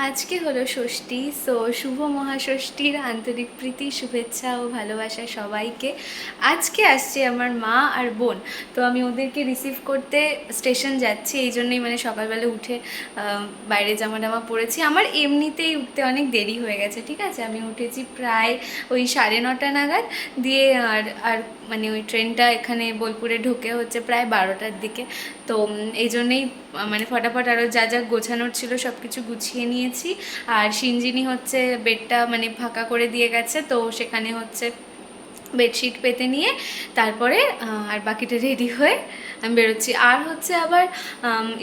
আজকে হলো ষষ্ঠী। সো শুভ মহাষষ্ঠীর আন্তরিক প্রীতি, শুভেচ্ছা ও ভালোবাসা সবাইকে। আজকে আসছে আমার মা আর বোন, তো আমি ওদেরকে রিসিভ করতে স্টেশন যাচ্ছি। এই জন্যই মানে সকালবেলা উঠে বাইরে জামা টামা পরেছি। আমার এমনিতেই উঠতে অনেক দেরি হয়ে গেছে, ঠিক আছে। আমি উঠেছি প্রায় ওই 9:30 নাগাদ, দিয়ে আর আর মানে ওই ট্রেনটা এখানে বোলপুরে ঢুকে হচ্ছে প্রায় 12টার দিকে। তো এই জন্যেই মানে ফটাফট আরও যা যা গোছানোর ছিল সব কিছু গুছিয়ে নিয়েছি। আর সিনজিনি হচ্ছে বেডটা মানে ফাঁকা করে দিয়ে গেছে, তো সেখানে হচ্ছে বেডশিট পেতে নিয়ে তারপরে আর বাকিটা রেডি হয়ে আমি বেরোচ্ছি। আর হচ্ছে আবার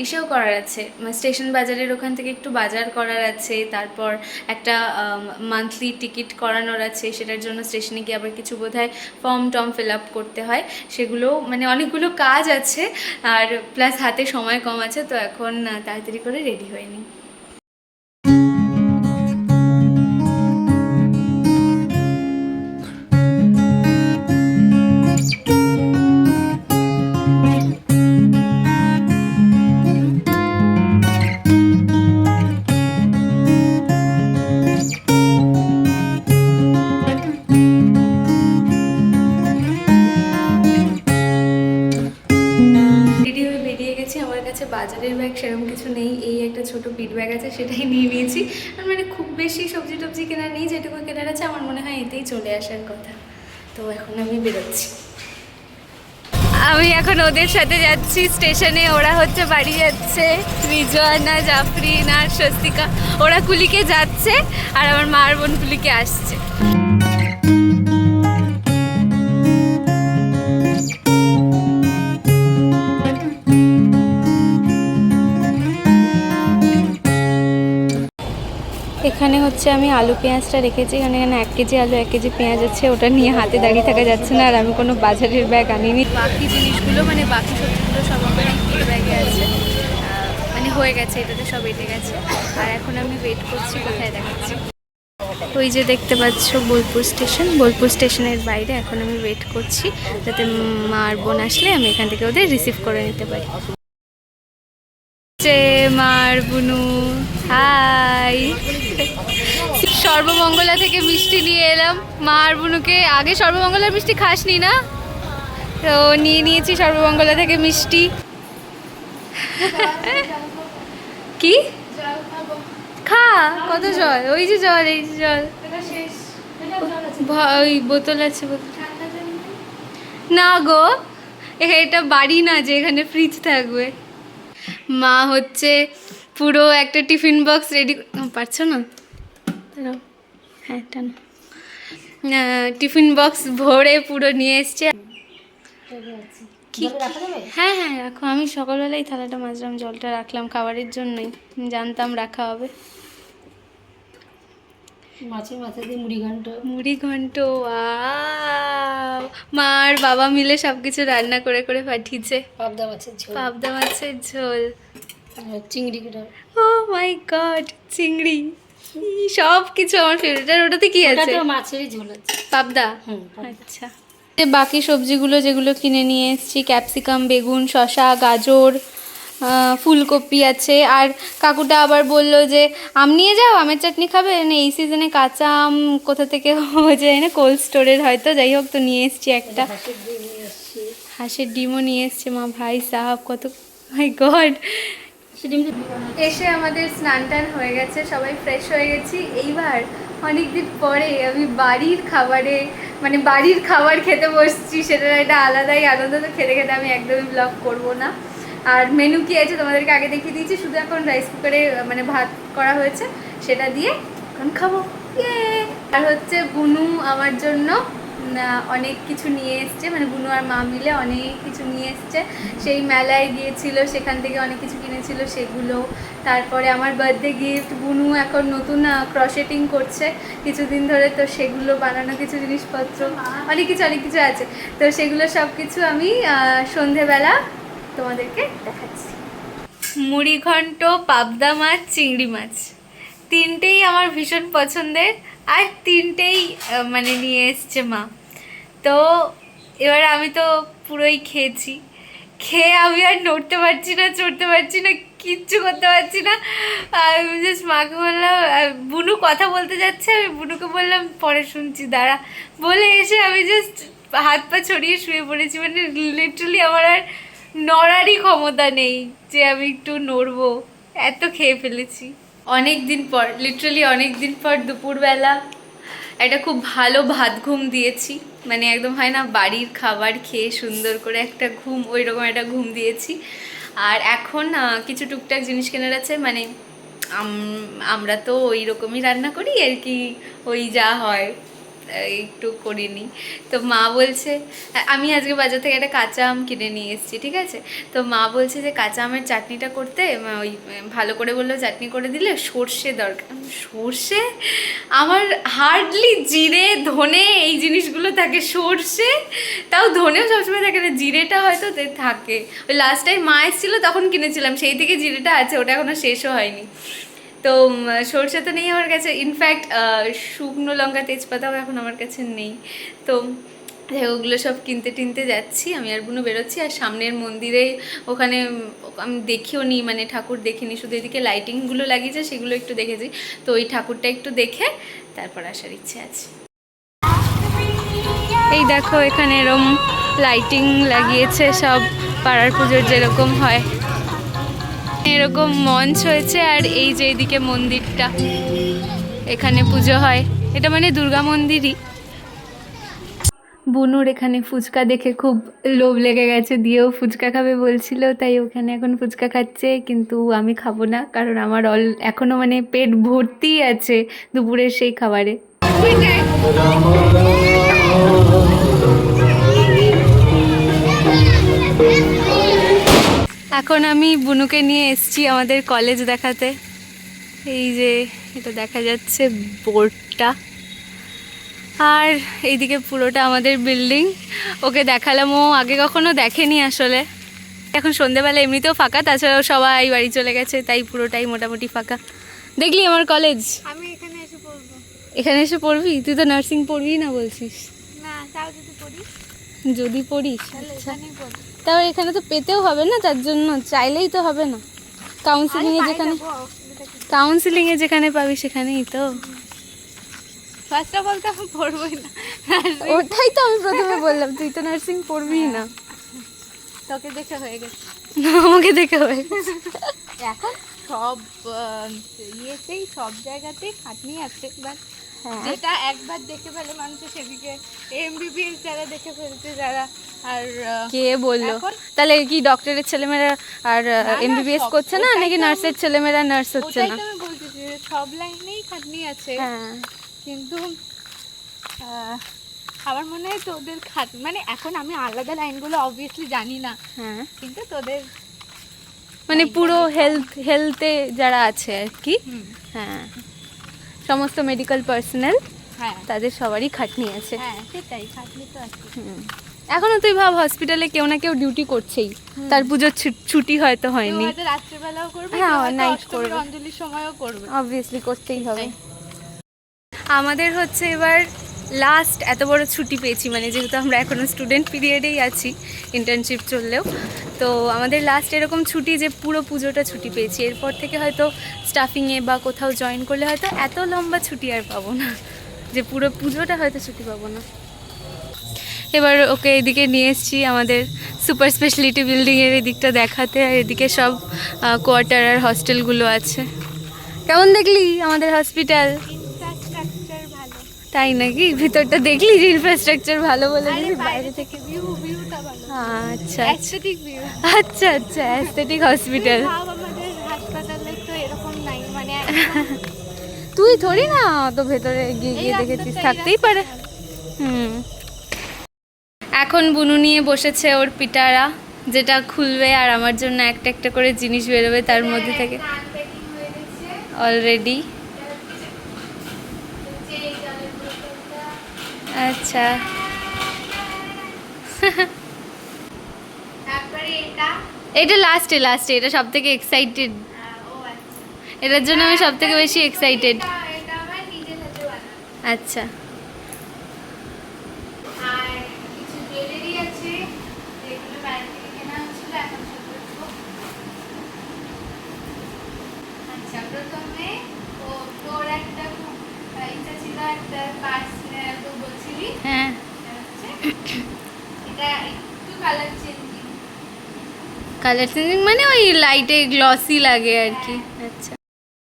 ইসেও করার আছে, স্টেশন বাজারের ওখান থেকে একটু বাজার করার আছে। তারপর একটা মান্থলি টিকিট করানোর আছে, সেটার জন্য স্টেশনে গিয়ে আবার কিছু বোধহয় ফর্ম টর্ম ফিল আপ করতে হয়। সেগুলো মানে অনেকগুলো কাজ আছে, আর প্লাস হাতে সময় কম আছে, তো এখন তাড়াতাড়ি করে রেডি হয়ে নিই। বাজারের ব্যাগ সেরকম কিছু নেই, এই একটা ছোট পিট ব্যাগ আছে, সেটাই নিয়ে নিয়েছি। আর মানে খুব বেশি সবজি টবজি কেনার নেই, যেটুকু কেনার আছে আমার মনে হয় এতেই চলে আসার কথা। তো এখন আমি বেরোচ্ছি। আমি এখন ওদের সাথে যাচ্ছি স্টেশনে, ওরা হচ্ছে বাড়ি যাচ্ছে। রিজওয়ানা, জাফরিন আর স্বস্তিকা ওরা কুলিকে যাচ্ছে, আর আমার মার বোন কুলিকে আসছে। এখানে হচ্ছে আমি আলু পেঁয়াজটা রেখেছি, এখানে 1 কেজি আলু 1 কেজি পেঁয়াজ আছে, ওটা নিয়ে হাতে দাঁড়িয়ে থাকা যাচ্ছে না। আর আমি কোনো বাজারের ব্যাগ আনিনি। বাকি জিনিসগুলো মানে বাকি সবজিগুলো সব আমার এই ব্যাগে আছে, মানে হয়ে গেছে, এটাতে সব এঁটে গেছে। আর এখন আমি ওয়েট করছি, কোথায় দেখাচ্ছি। ওই যে দেখতে পাচ্ছ বোলপুর স্টেশন, বোলপুর স্টেশনের বাইরে এখন আমি ওয়েট করছি, যাতে মা আর বোন আসলে আমি এখান থেকে ওদের রিসিভ করে নিতে পারি। মার বুনু, হাই। সর্বমঙ্গলা থেকে মিষ্টি নিয়ে এলাম মা আর বুনুকে। আগে সর্বমঙ্গলার মিষ্টি খাসনি না, তো নিয়ে নিয়েছি সর্বমঙ্গলা থেকে মিষ্টি। কি খা, কত জল, ওই যে জল, এই যে জল, ওই বোতল আছে। না গো, এটা বাড়ি না যে এখানে ফ্রিজ থাকবে। মা হচ্ছে পুরো একটা টিফিন বক্স রেডি, পারছো না? হ্যাঁ, টানো। টিফিন বক্স ভরে পুরো নিয়ে এসছে। হ্যাঁ হ্যাঁ রাখো, আমি সকালবেলায় থালাটা মাজলাম, জলটা রাখলাম খাবারের জন্যই, জানতাম রাখা হবে। মাছের মাথা দিয়ে মুড়ি ঘন্ট, মুড়ি ঘন্ট, মা আর বাবা মিলে সব কিছু রান্না করে করে পাঠিয়েছে। পাবদা মাছের ঝোল, পাবদা মাছের ঝোল, চিংড়ি, ও মাই গড, চিংড়ি, সব কিছু আমার ফেভারিট। আর ওটাতে কি আছে? মাছেরই ঝোল আছে, পাবদা। আচ্ছা, বাকি সবজিগুলো যেগুলো কিনে নিয়ে এসেছি, ক্যাপসিকাম, বেগুন, শসা, গাজর, ফুলকপি আছে। আর কাকুটা আবার বললো যে আম নিয়ে যাও, আমের চাটনি খাবে না, এই সিজনে কাঁচা আম কোথা থেকে যায় না, কোল্ড স্টোরের হয়তো, যাই হোক, তো নিয়ে এসেছি একটা। হাঁসের ডিমও নিয়ে এসছে মা, ভাই সাহাব, কত, মাই গড। এসে আমাদের স্নান টান হয়ে গেছে, সবাই ফ্রেশ হয়ে গেছি। এইবার অনেকদিন পরে আমি বাড়ির খাবারে মানে বাড়ির খাবার খেতে বসছি, সেটার একটা আলাদাই আনন্দ। তো খেতে খেতে আমি একদমই ব্লগ করবো না। আর মেনু কি আছে তোমাদেরকে আগে দেখিয়ে দিয়েছি, শুধু এখন রাইস কুকারে মানে ভাত করা হয়েছে, সেটা দিয়ে এখন খাবো। আর হচ্ছে বুনু আমার জন্য অনেক কিছু নিয়ে এসছে, মানে বুনু আর মা মিলে অনেক কিছু নিয়ে এসছে। সেই মেলায় গিয়েছিল, সেখান থেকে অনেক কিছু কিনেছিল সেগুলো। তারপরে আমার বার্থডে গিফট, বুনু এখন নতুন ক্রশেটিং করছে কিছুদিন ধরে, তো সেগুলো বানানো কিছু জিনিসপত্র, অনেক কিছু আছে। তো সেগুলো সব কিছু আমি সন্ধেবেলা তোমাদেরকে দেখাচ্ছি। মুড়ি ঘন্ট, পাবদা মাছ, চিংড়ি মাছ, তিনটেই আমার ভীষণ পছন্দের, আর তিনটেই মানে নিয়ে এসছে মা। তো এবার আমি তো পুরোই খেয়েছি, খেয়ে আমি আর নড়তে পারছি না, চড়তে পারছি না, কিচ্ছু করতে পারছি না। আমি জাস্ট মাকে বললাম, বুনু কথা বলতে যাচ্ছে, আমি বুনুকে বললাম পরে শুনছি দাঁড়া, বলে এসে আমি জাস্ট হাত পা ছড়িয়ে শুয়ে পড়েছি। মানে লিটারালি আমার আর নড়ারই ক্ষমতা নেই যে আমি একটু নড়বো, এত খেয়ে ফেলেছি। অনেক দিন পর, লিটারালি অনেক দিন পর দুপুরবেলা একটা খুব ভালো ভাত ঘুম দিয়েছি। মানে একদম হয় না বাড়ির খাবার খেয়ে সুন্দর করে একটা ঘুম, ওই রকম একটা ঘুম দিয়েছি। আর এখন কিছু টুকটাক জিনিস কেনার আছে। মানে আমরা তো ওই রকমই রান্না করি আর কি, ওই যা হয় একটু করিনি। তো মা বলছে, আমি আজকে বাজার থেকে একটা কাঁচা আম কিনে নিয়ে এসেছি, ঠিক আছে। তো মা বলছে যে কাঁচা আমের চাটনিটা করতে, ওই ভালো করে বললো চাটনি করে দিলে সর্ষে দরকার। সর্ষে আমার হার্ডলি জিরে ধনে এই জিনিসগুলো থাকে, সর্ষে তাও ধনেও সবসময় থাকে না, জিরেটা হয়তো থাকে। ওই লাস্ট টাইম মা এসেছিলো তখন কিনেছিলাম, সেই থেকে জিরেটা আছে, ওটা এখনো শেষও হয়নি। তো সর্ষে তো নেই আমার কাছে, ইনফ্যাক্ট শুকনো লঙ্কা তেজপাতাও এখন আমার কাছে নেই। তো ওগুলো সব কিনতে টিনতে যাচ্ছি, আমি আর বুনু বেরোচ্ছি। আর সামনের মন্দিরে ওখানে আমি দেখিও নি, মানে ঠাকুর দেখিনি, শুধু এদিকে লাইটিংগুলো লাগিয়েছে সেগুলো একটু দেখেছি। তো ওই ঠাকুরটা একটু দেখে তারপর আসার ইচ্ছে আছে। এই দেখো এখানে এরকম লাইটিং লাগিয়েছে, সব পাড়ার পুজোর যেরকম হয় এরকম মঞ্চ হয়েছে। আর এই যে এদিকে মন্দিরটা, এখানে পুজো হয়, এটা মানে দুর্গা মন্দিরই। বুনুর এখানে ফুচকা দেখে খুব লোভ লেগে গেছে, দিয়েও ফুচকা খাবে বলছিল, তাই ওখানে এখন ফুচকা খাচ্ছে। কিন্তু আমি খাবো না, কারণ আমার এখনো মানে পেট ভর্তি আছে দুপুরের সেই খাবারে। এখন আমি বুনুকে নিয়ে এসেছি আমাদের কলেজ দেখাতে। এই যে এটা দেখা যাচ্ছে বোর্ডটা, আর এইদিকে পুরোটা আমাদের বিল্ডিং। ওকে দেখালাম, ও আগে কখনো দেখেনি আসলে। এখন সন্ধেবেলা এমনিতেও ফাঁকা, তাছাড়াও সবাই বাড়ি চলে গেছে, তাই পুরোটাই মোটামুটি ফাঁকা। দেখলি আমার কলেজ? আমি এখানে এসে পড়বো। এখানে এসে পড়বি? তুই তো নার্সিং পড়বি না বলছিস। না, তাও যদি পড়ি, যদি পড়িস তাহলে আচ্ছা, এখানেই পড়বো। তাও এখানে তো পেতেও হবে না, তার জন্য চাইলেই তো হবে না। কাউন্সিলিংয়ে যেখানে, কাউন্সিলিংয়ে যেখানে পাবি সেখানেই তো। ফার্স্ট অফ অল তো আমি পড়বোই না, ওটাই তো আমি প্রথমে বললাম, তুই তো নার্সিং পড়বি না। তোকে দেখে হয়ে গেছে। আমাকে দেখে হয়ে গেছে। এখন সব ইয়েতেই সব জায়গাতেই খাটনি আছে, বাট যেটা একবার দেখে ফেলে মানুষের সেদিকে। এমবিবিএস যারা দেখে ফেলছে যারা, আর কে বললো? এখন তাহলে কি ডক্টরের ছেলেমেয়েরা আর এমবিবিএস সব- করছে না, ওটাই নাকি তো নার্সের ছেলেমেয়েরা নার্স হচ্ছে ওটাই না? তো আমি বলতেছি যে সব লাইনেই খাটনি আছে, হ্যাঁ, কিন্তু আমার মনে হয় তোদের মানে এখন আমি আলাদা লাইনগুলো অবভিয়াসলি জানি না, হ্যাঁ, কিন্তু তোদের মানে পুরো হেলথে যারা আছে আর কি, হ্যাঁ, সমস্ত মেডিকেল পার্সোনাল হ্যাঁ তাদের সবারই খাটনি আছে। হ্যাঁ সেটাই, খাটনি তো আছে। এখনো তুই ভাব, হসপিটালে কেউ না কেউ ডিউটি করছেই, তার পুজোর ছুটি হয়তো কেউ হয়নি। হয়তো রাত্রেবেলাও করবে, হ্যাঁ, কেউ হয়তো night অষ্টমীর করবে। অঞ্জলির সময়ও করবে। অবভিয়াসলি করতেই হবে। আমাদের হচ্ছে এবার লাস্ট এত বড় ছুটি পেয়েছি, মানে যেহেতু আমরা এখনও স্টুডেন্ট পিরিয়ডেই আছি, ইন্টার্নশিপ চললেও, তো আমাদের লাস্ট এরকম ছুটি যে পুরো পুজোটা ছুটি পেয়েছি। এরপর থেকে হয়তো স্টাফিংয়ে বা কোথাও জয়েন করলে হয়তো এত লম্বা ছুটি আর পাবো না, যে পুরো পুজোটা হয়তো ছুটি পাবো না। এবার ওকে এদিকে নিয়ে এসেছি আমাদের সুপার স্পেশালিটি বিল্ডিংয়ের এদিকটা দেখাতে, আর এদিকে সব কোয়ার্টার আর হস্টেলগুলো আছে। কেমন দেখলি আমাদের হসপিটাল? ইনফ্রাস্ট্রাকচার ভালো। তাই নাকি? ভিতরটা দেখলি যে ইনফ্রাস্ট্রাকচার ভালো বলে দিলি, বাইরে থেকে? ভিউটা ভালো, আচ্ছা অ্যাস্থেটিক ভিউ। আচ্ছা আচ্ছা, অ্যাস্থেটিক হসপিটাল। ভাব আমাদের হাসপাতালে তো এরকম নাই, মানে তুই থোড়ি না তো ভেতরে গিয়ে গিয়ে দেখেছিস, থাকতেই পারে। এখন বুনু নিয়ে বসেছে ওর পিটারা, যেটা খুলবে আর আমার জন্য একটা একটা করে জিনিস বেরোবে তার মধ্যে থেকে অলরেডি। আচ্ছা, এটা লাস্টে লাস্টে, এটা সব থেকে এক্সাইটেড, এটার জন্য আমি সব থেকে বেশি এক্সাইটেড। আচ্ছা, প্রথমে তোর একটা খুব ইচ্ছা ছিল একটা পার্স তো বলছিলি হ্যাঁ এটা একটু কালার চেঞ্জিং। কালার চেঞ্জিং মানে ওই লাইটে গ্লসি লাগে আর কি। আচ্ছা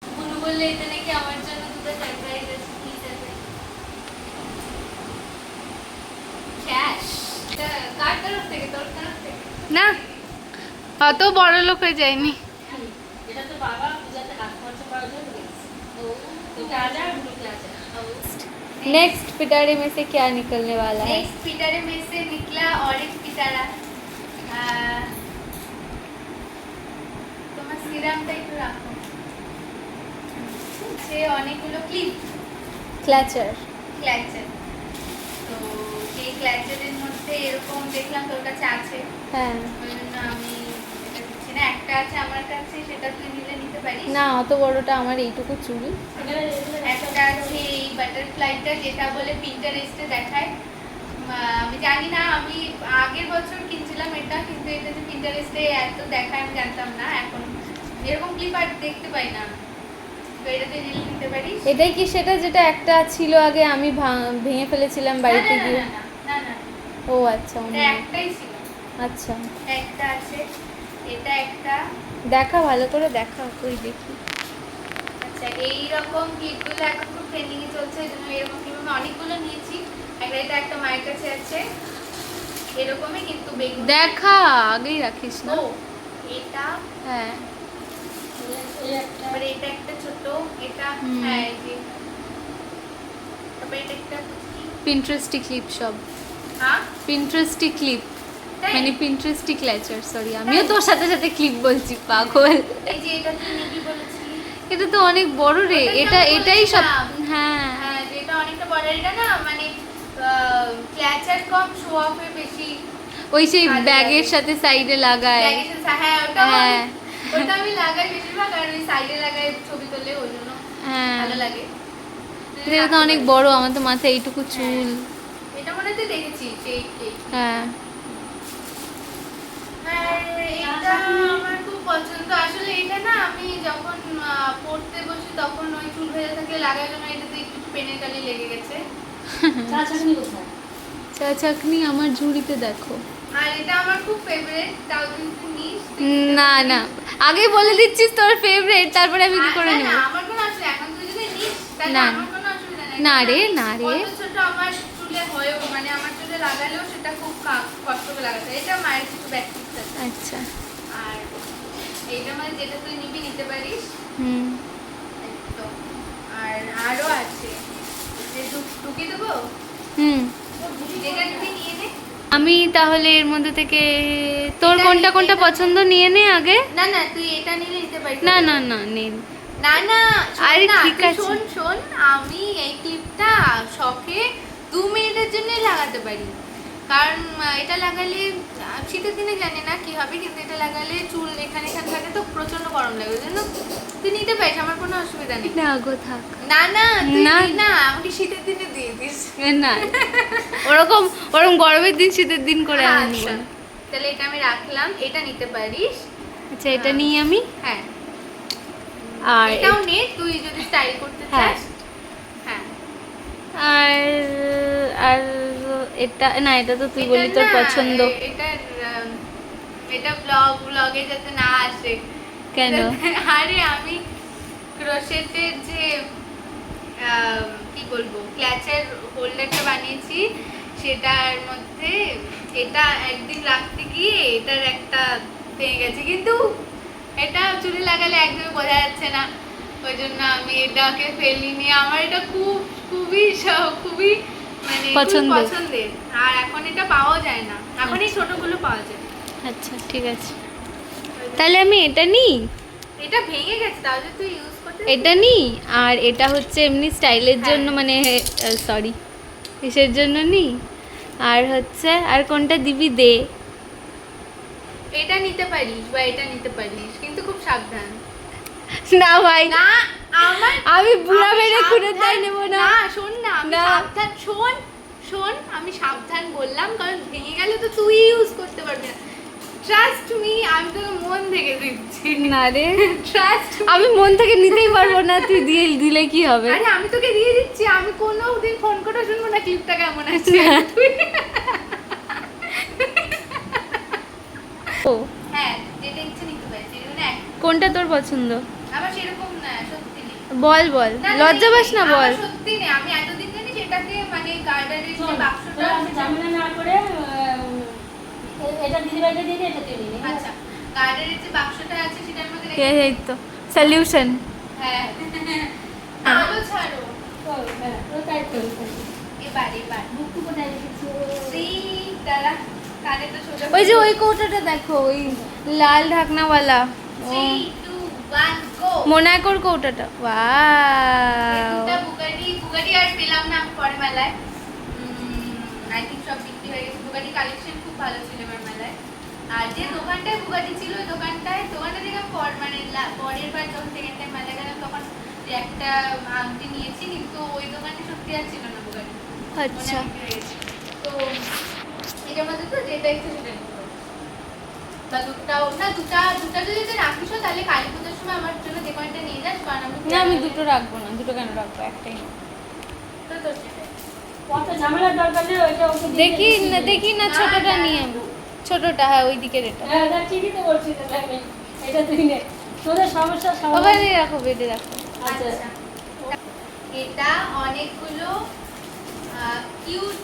বুনু বললে এটা নাকি আমার জন্য দুটো সারপ্রাইজ আছে। কি সারপ্রাইজ? ক্যাশ। কার তরফ থেকে? তোর তরফ থেকে? না অত বড় লোক হয়ে যায়নি। এটা তো বাবা পূজাতে হাত খরচা করার জন্য দিয়েছে। তো রাজা আর বুড়িকে আছে। नेक्स्ट पिटारे में से क्या निकलने वाला है? नेक्स्ट पिटारे में से निकला ऑरेंज पिटारा। তোমার সিরামটা একটু রাখো। সে অনেকগুলো ক্লিপ क्लचर। ক্ল্যাচার। তো সেই ক্ল্যাচারের মধ্যে এরকম দেখলাম তোর কাছে আছে, হ্যাঁ ওই জন্য আমি এটা দিচ্ছি না। একটা আছে আমার কাছে, সেটা তুই নিলে নিতে পারিস। না অত বড়টা আমার এইটুকু চুল। একটা আছে এই বাটারফ্লাইটা, যেটা বলে পিন্টারেস্টে দেখায়। আমি জানি না, আমি আগের বছর কিনছিলাম এটা, কিন্তু এটা যে পিন্টারেস্টে এত দেখায় আমি জানতাম না। এখন এরকম ক্লিপ আর দেখতে পাই না, তো এটা তুই নিলে নিতে পারিস। এটাই কি সেটা যেটা একটা ছিল আগে আমি ভেঙে ফেলেছিলাম বাড়িতে না, গিয়ে? না, না, না, ও আচ্ছা অন্য। এটা একটাই ছিল। আচ্ছা একটা আছে, এটা একটা। দেখা ভালো করে দেখা তুই দেখি। আচ্ছা, এইরকম ক্লিপগুলো এখন খুব ট্রেন্ডিং এ চলছে, এই জন্য এরকম ক্লিপ আমি অনেকগুলো নিয়েছি। এটা একটা মায়ের কাছে আছে এরকমই, কিন্তু বেগুন। দেখা আগেই রাখিস না। ও এটা, হ্যাঁ তারপরে এটা একটা ছোট, এটা হ্যাঁ এই যে, তারপরে এটা একটা কি? পিন্টারেস্টি ক্লিপ সব। হ্যাঁ পিন্টারেস্টি ক্লিপ তাই? মানে পিন্টারেস্টি ক্ল্যাচার। সরি আমিও তোর সাথে সাথে ক্লিপ বলছি পাগল। এই যে এটা তুই নিবি বলেছিলি। এটা তো অনেক বড় রে। ওটাই এটা আমি এটাই সব। বলছিলাম। হ্যাঁ হ্যাঁ, যেটা অনেকটা বড়, এটা না মানে ক্ল্যাচার কম, শো অফে বেশি। ওই সেই কাজে ব্যাগের লাগে। সাথে সাইডে লাগায়। ব্যাগের সাথে- হ্যাঁ ওটা হ্যাঁ। ওটা আমি লাগাই বেশিরভাগ, আর ওই সাইডে লাগাই ছবি তুললে, ওই জন্য হ্যাঁ ভালো লাগে। এটা তো অনেক বড়, আমার তো মাথায় এইটুকু চুল। এটা মনে হয় তুই দেখেছিস এই। হ্যাঁ আর এটা আমার খুব পছন্দ। আসলে এটা না আমি যখন পড়তে বসি তখন ওই চুল ভেজা থাকলে লাগার জন্য এটাতে একটু পেনের কালি লেগে গেছে। চা চাটনি কোথায়? চা চাকনি আমার ঝুড়িতে দেখো। আর এটা আমার খুব ফেভারিট, তাও তুই নিস। না না আগে বলে দিচ্ছিস তোর ফেভারিট, তারপরে আমি কি করে না, নেব? না, আমার কোনো অসুবিধা, এখন তুই যদি নিস তাহলে না। আমার কোনো অসুবিধা নেই। না রে, কারণ না রে। অত ছোট আমার চুলে হয়েও, মানে আমার চুলে লাগালেও সেটা খুব কষ্ট করে লাগাতে হয়। এটা মায়ের কিছু ব্যাকটিক্স আছে। আচ্ছা আর এইটা মানে যেটা তুই নিবি নিতে পারিস। হুম একদম। আর আরো আছে, যে ঢুকিয়ে দেবো, হুম যেটা নিবি নিয়ে নে। আমি তাহলে এর মধ্যে থেকে তোর এটা কোনটা নে, কোনটা এটা পছন্দ নিয়ে নে আগে। না না, তুই এটা নিলে নিতে পারিস। না না না নে। না না, শোন আরে না, ঠিক তুই আছে। শোন, আমি এই ক্লিপটা শখে 2 মিনিটের জন্যই লাগাতে পারি। কারণ এটা লাগালে শীতের দিনে জানি না কি হবে, কিন্তু এটা লাগালে চুল এখানে থাকে তো প্রচন্ড গরম লাগে, ওই জন্য তুই নিতে পারিস, আমার কোনো অসুবিধা নেই। না গো থাক। না না, তুই না। নে না, আমাকে শীতের দিনে দিয়ে দিস। না ওরকম গরমের দিন শীতের দিন করে আমি নিব আচ্ছা, না। তাহলে এটা আমি রাখলাম, এটা নিতে পারিস। আচ্ছা এটা নিই আমি। হ্যাঁ, আর এটাও নে তুই যদি স্টাইল করতে হ্যাঁ। চাস। হ্যাঁ, আর আর এটা না, এটা তো তুই বলি এটা তোর না, পছন্দ। এটা ব্লগে যাতে না আসে। কেন? আরে আমি ক্রোশেটের যে কি বলবো ক্ল্যাচের হোল্ডারটা বানিয়েছি, সেটার মধ্যে এটা একদিন রাখতে গিয়ে এটার একটা ভেঙে গেছে, কিন্তু এটা চুলে লাগালে একদমই বোঝা যাচ্ছে না, ওই জন্য আমি এটাকে ফেলিনি। আমার এটা খুবই মানে খুব পছন্দের। আর এখন এটা পাওয়া যায় না, এখন এই ছোটগুলো পাওয়া যায়। আচ্ছা ঠিক আছে, তাহলে আমি এটা নিই। এটা ভেঙে গেছে, তাহলে তুই ইউজ করতে এটা নিই। আর এটা হচ্ছে এমনি স্টাইলের হ্যাঁ। জন্য, মানে সরি কিসের জন্য নিই। আর হচ্ছে আর কোনটা দিবি দে। এটা নিতে পারিস বা এটা নিতে পারিস, কিন্তু খুব সাবধান। না ভাই না, আমার আমি বুড়া আমি মেরে খুঁড়ে সাবধান- তাই নেবো না। না শোন না, আমি না। সাবধান, শোন আমি সাবধান বললাম, কারণ ভেঙে গেলে তো তুই ইউজ করতে পারবি না। ট্রাস্ট মি, আমি তোকে মন থেকে দিচ্ছি। না রে, ট্রাস্ট। আমি মন থেকে নিতেই পারবো না, তুই দিয়ে দিলে কি হবে? আরে আমি তোকে দিয়ে দিচ্ছি, আমি কোনো দিন ফোন করে শুনবো না ক্লিপটা কেমন আছে। ও হ্যাঁ, যেটা ইচ্ছে নিতে পারিস, এর জন্য কোনটা তোর পছন্দ? আমার সেরকম না, সত্যি নেই। বল বল, না, না, লজ্জা পাস না, আমার বল। সত্যি নেই, আমি এতদিন জানি যেটাকে মানে গার্ডারের যে শোন, বাক্সটা তোরা আমি ঝামেলা না করে এটা দিদিভাইকে দিয়ে দে, এটা তুই নিবি। আচ্ছা, গার্ডারের যে বাক্সটা আছে সেটার মধ্যে কে রেখে এই তো সলিউশন। হ্যাঁ। আলো ছাড়ো। হ্যাঁ, ও তাই তো। এবার বুকটু কোথায় রেখেছি? শ্রী দাঁড়া, কানে তো সোজা ওই যে ওই কৌটাটা দেখো, ওই লাল ঢাকনাওয়ালা। ও 3 2 1 গো। মোনাকোর কৌটাটা, ওয়াও। দুটো বুগাটি আর পেলাম না আমি পরে মেলায়। আই থিংক সব বিক্রি হয়ে গেছে। বুগাটি কালেকশন খুব ভালো ছিল আমার মেলায়। আর যে দোকানটায় বুগাটি ছিল ওই দোকানটা থেকে মানে পরের বার যখন সেকেন্ড টাইম মেলায় গেলাম তখন যে একটা আংটি নিয়েছি, কিন্তু ওই দোকানে সত্যি আর ছিল না বুগাটি। আচ্ছা, তো এটার মধ্যে তো যেটা ইচ্ছে সেটা নিতে পারো। বা দুটাও না, দুটা যদি তুই রাখিস তাহলে কালী পুজোর সময় আমার জন্য যে কয়টা নিয়ে যাস, কারণ আমি না আমি দুটো রাখবো না, দুটো কেন রাখবো, একটাই নেবো। তো তোর সেটাই। কত ঝামেলার দরকার নেই, ওইটা ওকে দিয়ে দেখি দিচ্ছি। না, দেখি না, না, ছোটটা না, নিয়ে না। নেবো। ছোটটা, হ্যাঁ ওই দিকের এটা। হ্যাঁ, না, ঠিকই তো বলছিস তো, তাই নেই। এটা তুই নে। তোদের সমস্যা বাবা সমাধান। বেডে রাখো, বেডে রাখো। আচ্ছা। আচ্ছা, এটা অনেকগুলো কিউট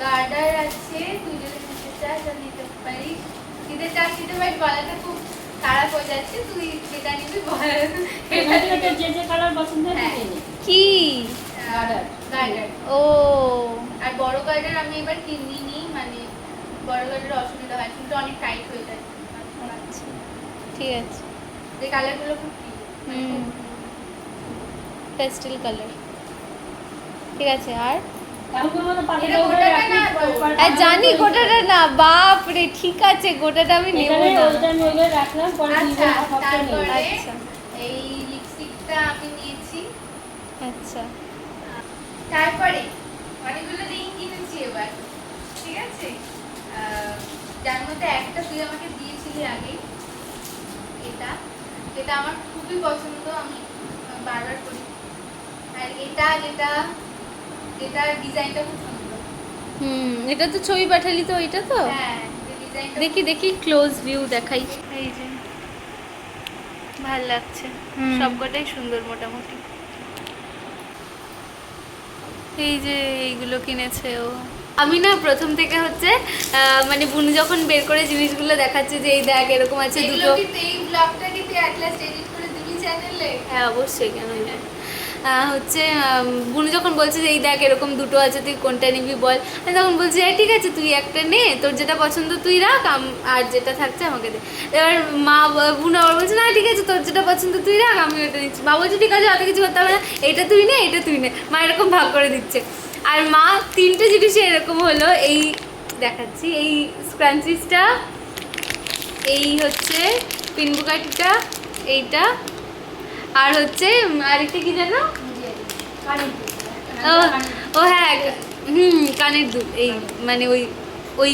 গার্ডার আছে, তুই যদি নিতে চাস আর নিতে পারিস। নিতে চাস নিতে পারিস, গলাটা খুব খারাপ হয়ে যাচ্ছে, তুই যেটা নিবি বল। এখানে তোর যে যে কালার পছন্দ হয় হ্যাঁ। তুই নে। কি? গার্ডার। ও আর বড় গার্ডার আমি এবার কিনিনি, মানে বড় গার্ডার অসুবিধা হয়, কিন্তু অনেক টাইট হয়ে যায়। আচ্ছা, ঠিক আছে। যে কালারগুলো খুব হুম, পেস্টেল কালার। ঠিক আছে। আর এমন কোনো পাখি এটা দৌড়ে গোটাটা রাখি, না তো। আর জানি গোটাটা না, বাপ রে, ঠিক আছে, গোটাটা আমি নেব এখানে না। ওইটা আমি ওইভাবে রাখলাম, পরে আচ্ছা, দিদিভাই সবটা নিয়ে। তারপরে আচ্ছা। এই লিপস্টিকটা আমি নিয়েছি। আচ্ছা, তারপরে অনেকগুলো রিং কিনেছি এবার, ঠিক আছে। যার মধ্যে একটা তুই আমাকে দিয়েছিলি আগে, এটা যেটা আমার খুবই পছন্দ, আমি বারবার করি। আর এটা যেটা ডিজাইনটা খুব সুন্দর। এটা তো ছবি পাঠালি তো, এটা তো হ্যাঁ, যে ডিজাইনটা দেখি দেখি, ক্লোজ ভিউ দেখাই। এই যে ভাল লাগছে, সবকটাই সুন্দর মোটামুটি। এই যে এইগুলো কিনেছে ও। আমি না প্রথম থেকে হচ্ছে মানে বুনু যখন বের করে জিনিসগুলো দেখাচ্ছে যে এই দেখ এরকম আছে এগুলো দুটো। কি এই ব্লগটা কি তুই অ্যাটলাস্ট এডিট করে দিবি চ্যানেলে? হ্যাঁ অবশ্যই, কেন নয়। হচ্ছে বুনু যখন বলছে যে এই দেখ এরকম দুটো আছে, তুই কোনটা নিবি বল। আমি তখন বলছি হ্যাঁ ঠিক আছে, তুই একটা নে, তোর যেটা পছন্দ তুই রাখ, আর যেটা থাকছে আমাকে দে। এবার বুনু আবার বলছে না ঠিক আছে, তোর যেটা পছন্দ তুই রাখ, আমি ওটা নিচ্ছি। মা বলছে ঠিক আছে, অত কিছু করতে হবে না, এটা তুই নে, এটা তুই নে। মা এরকম ভাগ করে দিচ্ছে। আর মা তিনটে জিনিসে এরকম হলো, এই দেখাচ্ছি, এই স্ক্রাঞ্চিসটা, এই হচ্ছে পিনবুকাটিটা, এইটা, আর হচ্ছে আরেকটা কি জানো, ও ও হ্যাঁ, কানের দুল। এই মানে ওই ওই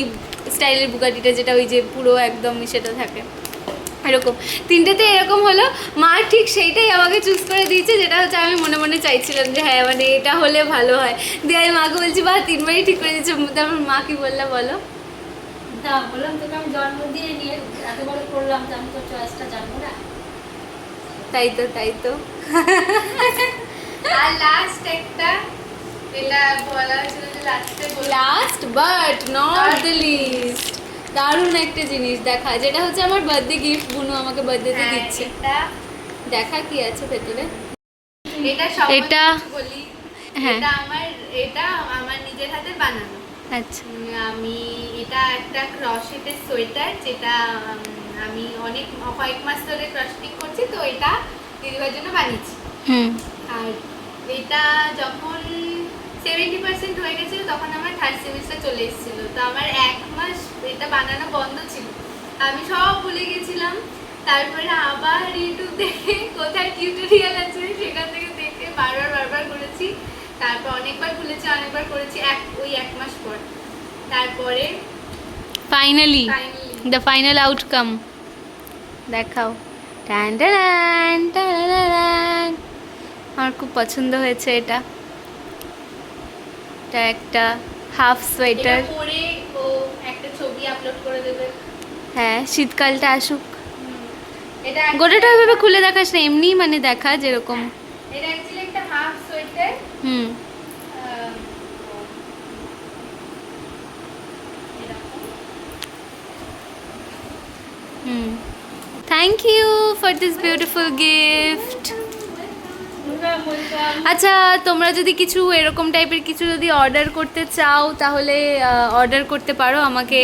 স্টাইলের বুগাটিটা, যেটা ওই যে পুরো একদম সেটা থাকে, এরকম তিনটেতে এরকম হলো। মা ঠিক সেইটাই আমাকে চুজ করে দিয়েছে, যেটা হচ্ছে আমি মনে মনে চাইছিলাম যে হ্যাঁ মানে এটা হলে ভালো হয়। দিয়ে আমি মাকে বলছি বা তিনবারই ঠিক করে দিচ্ছে। তারপর মা কি বললা বলো? না, বললাম তোকে আমি জন্মদিনে নিয়ে এত বড় করলাম, তো আমি তোর চয়েসটা জানবো না। তাই তো, তাই তো। আর লাস্ট একটা, এটা বলা ছিল যে লাস্টে last but not the least, দারুণ একটা জিনিস দেখা, যেটা হচ্ছে আমার বার্থডে গিফট, বুনু আমাকে বার্থডেতে দিচ্ছে। দেখা কি আছে ভেতরে। এটা সব এটা বলি, হ্যাঁ। এটা আমার নিজের হাতে বানানো। আচ্ছা, আমি এটা একটা ক্রশেটের সোয়েটার, যেটা আমি কয়েক মাস ধরে ক্রশেটিং করছি, তো এটা দিদিভাইয়ের জন্য বানিয়েছি। আর এটা যখন 70% হয়ে গেছিল তখন আমার থার্ড সেমিস্টার চলে এসেছিল, তো আমার 1 মাস এটা বানানো বন্ধ ছিল, আমি সব ভুলে গেছিলাম। তারপরে আবার ইউটিউব দেখে কোথায় টিউটোরিয়াল আছে সেখান থেকে দেখে বারবার করেছি। তারপর অনেকবার করেছি ওই 1 মাস পর। তারপরে finally finally the final outcome দেখাও। Tan tan tan tan. আমার খুব পছন্দ হয়েছে এটা। এটা একটা হাফ সোয়েটার। এটা পরে ও একটা ছবি আপলোড করে দেবে। হ্যাঁ, শীতকালটা আসুক। এটা গোটাটা ওইভাবে খুলে দেখাস না, এমনি মানে দেখা যেরকম। এটা অ্যাকচুয়ালি একটা হাফ সোয়েটার। হুম। হুম। Thank you for this beautiful gift. আচ্ছা, তোমরা যদি কিছু এরকম টাইপের কিছু যদি অর্ডার করতে চাও তাহলে অর্ডার করতে পারো আমাকে।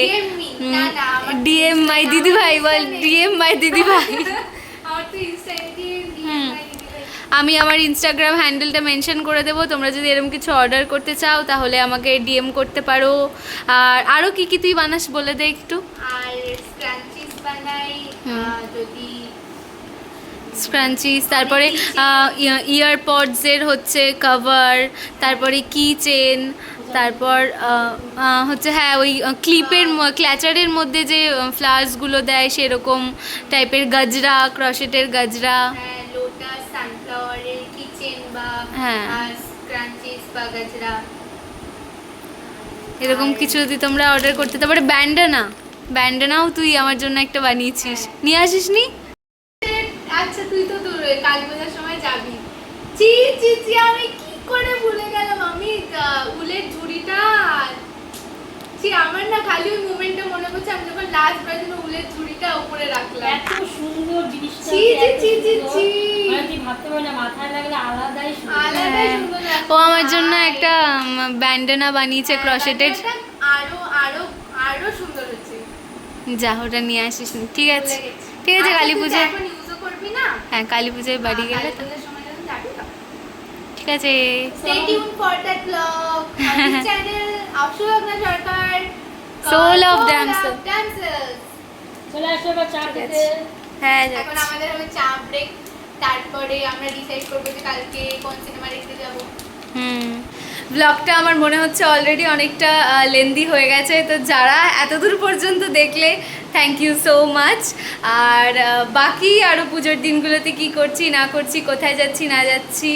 ডিএম মাই দিদি ভাই বল, ডিএম মাই দিদি ভাই। আমার তো ইনস্টাগ্রামে হুম। আমি আমার ইনস্টাগ্রাম হ্যান্ডেলটা মেনশন করে দেবো। তোমরা যদি এরকম কিছু অর্ডার করতে চাও তাহলে আমাকে ডিএম করতে পারো। আর আরও কি কি তুই বানাস বলে দে একটু। আর স্ক্রাঞ্চিস বানাই যদি স্ক্রাঞ্চিস, তারপরে ইয়ারপডসের হচ্ছে কভার, তারপরে কি চেন, তারপর হচ্ছে হ্যাঁ ওই ক্লিপের ক্ল্যাচারের মধ্যে যে ফ্লাওয়ার্সগুলো দেয় সেরকম টাইপের গজরা, ক্রশেটের গজরা। হ্যাঁ লোটাস সানফ্লাওয়ারের কিচেন বা হ্যাঁ। স্ক্রাঞ্চিস বা গজরা এরকম কিছু যদি তোমরা অর্ডার করতে, তারপরে ব্যান্ডানাও তুই আমার জন্য একটা বানিয়েছিস, নিয়ে আসিস নি? আচ্ছা তুই তো দূর কালী পূজার সময় যাবি। চি চি চি আমি কি করে ভুলে গেলাম, আমি উলের ঝুড়িটা চি আমার না খালি ওই মোমেন্টটা মনে পড়ছে আমি যখন লাস্ট বার জন্য উলের ঝুড়িটা উপরে রাখলাম। এত সুন্দর জিনিসটা, ছি, ছি, ছি, ছি, ছি। মানে তুই ভাবতে পারবি না, মাথায় লাগলে আলাদাই সুন্দর। আলাদাই সুন্দর লাগছে। ও আমার জন্য একটা ব্যান্ডানা বানিয়েছে ক্রশেটের। আরো আরো আরো সুন্দর হচ্ছে। যা, ওটা নিয়ে আসিস নি। ঠিক আছে, ভুলে গেছি। ঠিক আছে, আচ্ছা, কালী তুই তো পুজোয়। এখন ইউজও করবি না। হ্যাঁ, কালী পুজোয় বাড়ি গেলে কালী তো। পূজার সময় যখন যাবি তখন। ঠিক আছে। Stay tuned for that vlog on this channel of Shubhagna Sarkar, Soul of called Damsel. Damsels. চলে আসো এবার চা ঠিক খেতে। আছে। হ্যাঁ, এখন যাচ্ছি। আমাদের হবে চা ব্রেক, তারপরে আমরা ডিসাইড করবো যে কালকে কোন সিনেমা দেখতে যাবো। ব্লগটা আমার মনে হচ্ছে অলরেডি অনেকটা লেন্দি হয়ে গেছে, তো যারা এতদূর পর্যন্ত দেখলে থ্যাংক ইউ সো মাচ। আর বাকি আরও পুজোর দিনগুলোতে কি করছি না করছি, কোথায় যাচ্ছি না যাচ্ছি,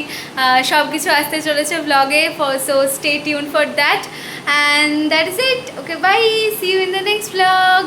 সব কিছু আসতে চলেছে ব্লগে। So stay tune for that, and that is it. Okay, bye, see you in the next blog.